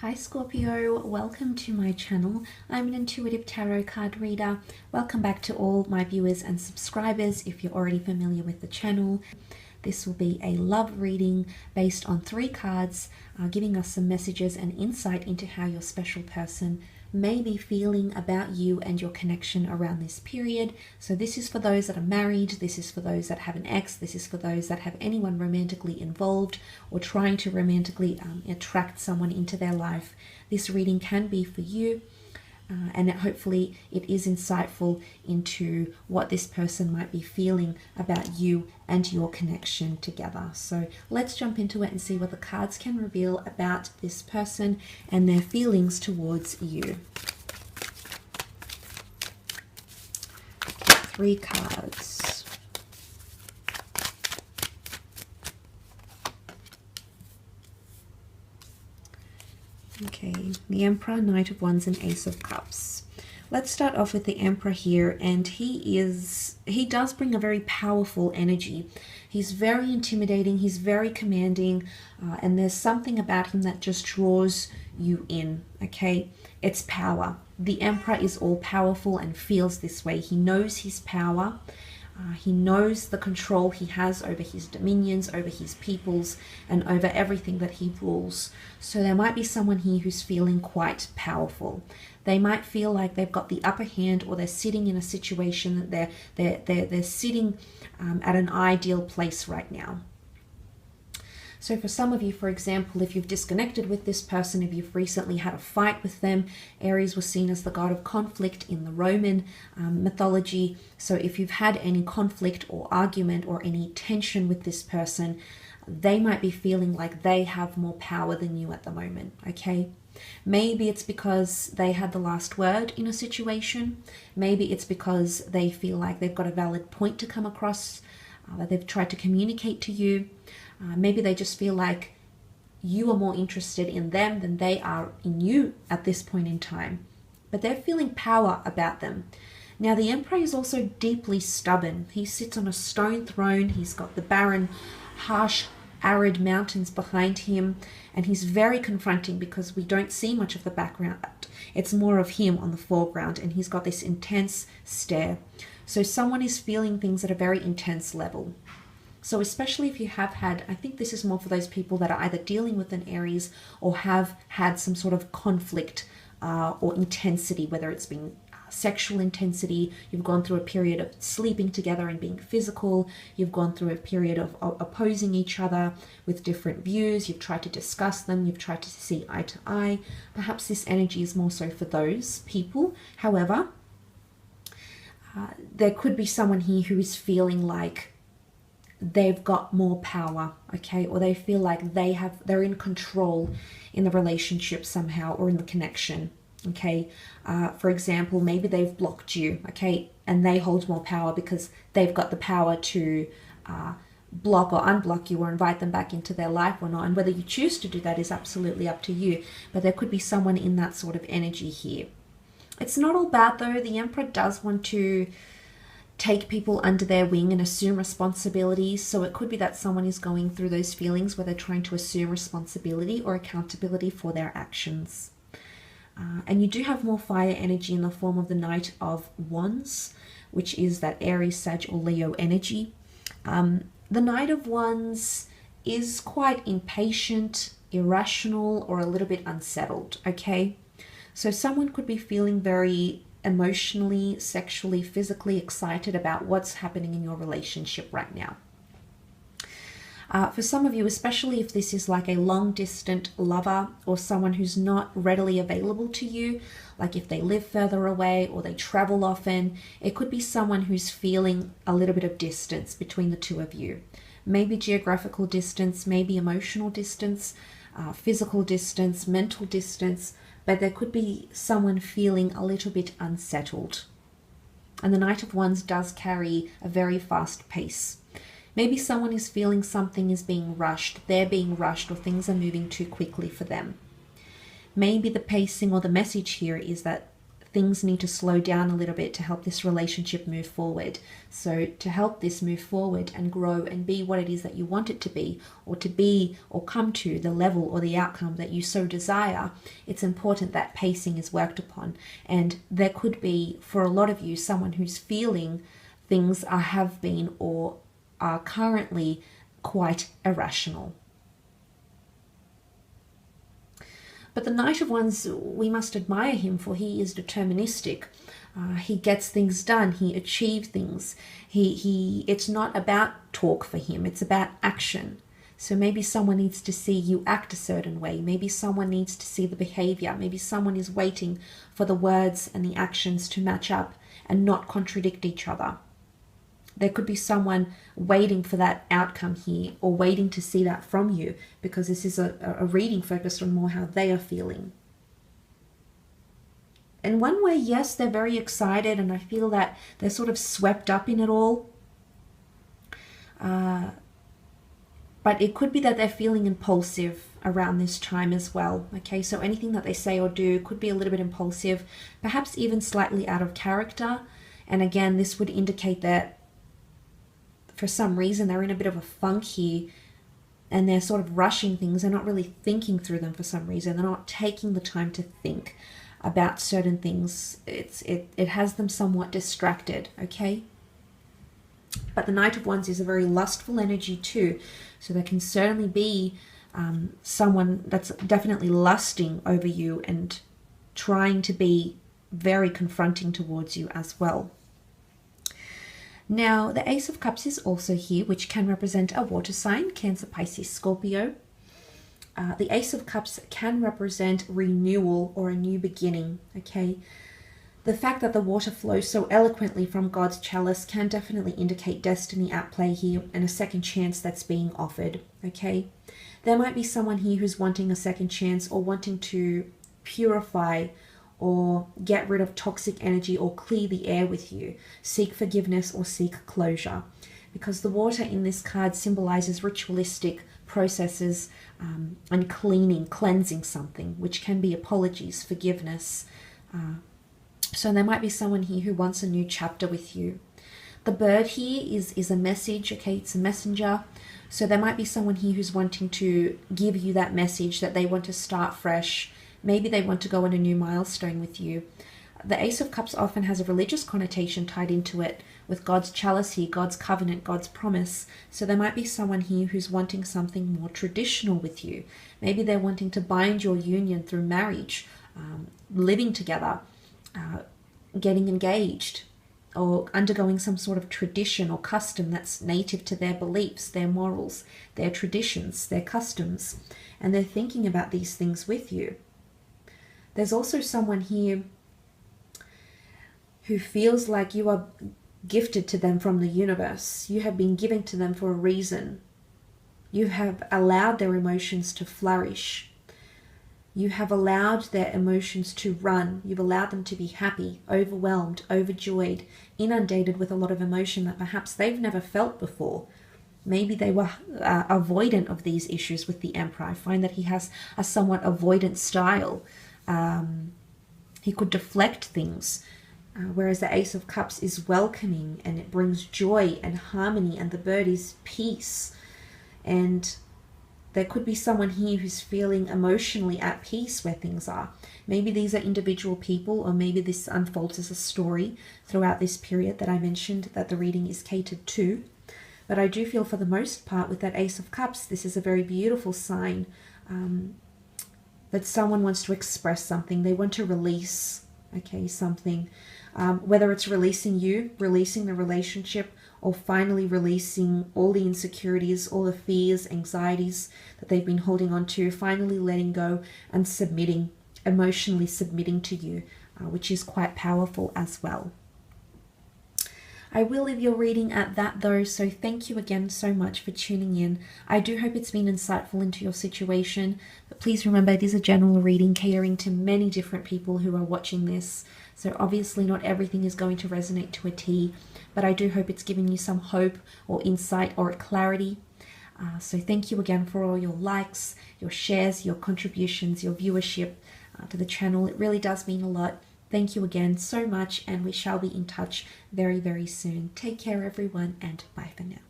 Hi Scorpio, welcome to my channel. I'm an intuitive tarot card reader. Welcome back to all my viewers and subscribers if you're already familiar with the channel. This will be a love reading based on 3 cards, giving us some messages and insight into how your special person may be feeling about you and your connection around this period. So this is for those that are married, this is for those that have an ex, this is for those that have anyone romantically involved or trying to romantically attract someone into their life. This reading can be for you. And hopefully it is insightful into what this person might be feeling about you and your connection together. So let's jump into it and see what the cards can reveal about this person and their feelings towards you. 3 cards. Okay, the Emperor, Knight of Wands, and Ace of Cups. Let's start off with the Emperor here, and he does bring a very powerful energy. He's very intimidating, he's very commanding, and there's something about him that just draws you in, okay? It's power. The Emperor is all powerful and feels this way. He knows his power. He knows the control he has over his dominions, over his peoples, and over everything that he rules. So there might be someone here who's feeling quite powerful. They might feel like they've got the upper hand, or they're sitting in a situation that they're sitting at an ideal place right now. So for some of you, for example, if you've disconnected with this person, if you've recently had a fight with them, Aries was seen as the god of conflict in the Roman mythology. So if you've had any conflict or argument or any tension with this person, they might be feeling like they have more power than you at the moment, okay? Maybe it's because they had the last word in a situation. Maybe it's because they feel like they've got a valid point to come across, that they've tried to communicate to you. Maybe they just feel like you are more interested in them than they are in you at this point in time. But they're feeling power about them. Now, the Emperor is also deeply stubborn. He sits on a stone throne. He's got the barren, harsh, arid mountains behind him. And he's very confronting because we don't see much of the background. It's more of him on the foreground. And he's got this intense stare. So someone is feeling things at a very intense level. So especially if you have had, I think this is more for those people that are either dealing with an Aries or have had some sort of conflict or intensity, whether it's been sexual intensity, you've gone through a period of sleeping together and being physical, you've gone through a period of opposing each other with different views, you've tried to discuss them, you've tried to see eye to eye. Perhaps this energy is more so for those people. However, there could be someone here who is feeling like they've got more power, okay, or they feel like they're in control in the relationship somehow, or in the connection, okay. For example, maybe they've blocked you, okay, and they hold more power because they've got the power to block or unblock you, or invite them back into their life or not. And whether you choose to do that is absolutely up to you, but there could be someone in that sort of energy here. It's not all bad though. The Emperor does want to take people under their wing and assume responsibilities. So it could be that someone is going through those feelings where they're trying to assume responsibility or accountability for their actions. And you do have more fire energy in the form of the Knight of Wands, which is that Aries, Sag, or Leo energy. The Knight of Wands is quite impatient, irrational, or a little bit unsettled, okay? So someone could be feeling very emotionally, sexually, physically excited about what's happening in your relationship right now. For some of you, especially if this is like a long distant lover or someone who's not readily available to you, like if they live further away or they travel often, it could be someone who's feeling a little bit of distance between the two of you. Maybe geographical distance, maybe emotional distance, physical distance, mental distance, but there could be someone feeling a little bit unsettled. And the Knight of Wands does carry a very fast pace. Maybe someone is feeling something is being rushed, they're being rushed, or things are moving too quickly for them. Maybe the pacing or the message here is that things need to slow down a little bit to help this relationship move forward. So to help this move forward and grow and be what it is that you want it to be or come to the level or the outcome that you so desire, it's important that pacing is worked upon. And there could be, for a lot of you, someone who's feeling things have been or are currently quite irrational. But the Knight of Wands, we must admire him, for he is deterministic. He gets things done. He achieves things. It's not about talk for him. It's about action. So maybe someone needs to see you act a certain way. Maybe someone needs to see the behavior. Maybe someone is waiting for the words and the actions to match up and not contradict each other. There could be someone waiting for that outcome here, or waiting to see that from you, because this is a reading focused on more how they are feeling. In one way, yes, they're very excited, and I feel that they're sort of swept up in it all. But it could be that they're feeling impulsive around this time as well. Okay, so anything that they say or do could be a little bit impulsive, perhaps even slightly out of character. And again, this would indicate that for some reason they're in a bit of a funk here, and they're sort of rushing things. They're not really thinking through them for some reason. They're not taking the time to think about certain things. It has them somewhat distracted, okay? But the Knight of Wands is a very lustful energy too, so there can certainly be someone that's definitely lusting over you and trying to be very confronting towards you as well. Now, the Ace of Cups is also here, which can represent a water sign, Cancer, Pisces, Scorpio. The Ace of Cups can represent renewal or a new beginning, okay? The fact that the water flows so eloquently from God's chalice can definitely indicate destiny at play here and a second chance that's being offered, okay? There might be someone here who's wanting a second chance or wanting to purify or get rid of toxic energy or clear the air with you, seek forgiveness or seek closure. Because the water in this card symbolizes ritualistic processes and cleansing something, which can be apologies, forgiveness. So there might be someone here who wants a new chapter with you. The bird here is a message, okay, it's a messenger. So there might be someone here who's wanting to give you that message that they want to start fresh. Maybe they want to go on a new milestone with you. The Ace of Cups often has a religious connotation tied into it, with God's chalice here, God's covenant, God's promise. So there might be someone here who's wanting something more traditional with you. Maybe they're wanting to bind your union through marriage, living together, getting engaged, or undergoing some sort of tradition or custom that's native to their beliefs, their morals, their traditions, their customs. And they're thinking about these things with you. There's also someone here who feels like you are gifted to them from the universe. You have been given to them for a reason. You have allowed their emotions to flourish. You have allowed their emotions to run. You've allowed them to be happy, overwhelmed, overjoyed, inundated with a lot of emotion that perhaps they've never felt before. Maybe they were avoidant of these issues with the Emperor. I find that he has a somewhat avoidant style. He could deflect things, whereas the Ace of Cups is welcoming, and it brings joy and harmony, and the bird is peace. And there could be someone here who's feeling emotionally at peace where things are. Maybe these are individual people, or maybe this unfolds as a story throughout this period that I mentioned that the reading is catered to. But I do feel for the most part with that Ace of Cups, this is a very beautiful sign that someone wants to express something. They want to release, okay, something. Whether it's releasing you, releasing the relationship, or finally releasing all the insecurities, all the fears, anxieties that they've been holding on to, finally letting go and submitting, emotionally submitting to you, which is quite powerful as well. I will leave your reading at that though, so thank you again so much for tuning in. I do hope it's been insightful into your situation, but please remember it is a general reading catering to many different people who are watching this, so obviously not everything is going to resonate to a T, but I do hope it's given you some hope or insight or clarity. So thank you again for all your likes, your shares, your contributions, your viewership to the channel. It really does mean a lot. Thank you again so much, and we shall be in touch very, very soon. Take care, everyone, and bye for now.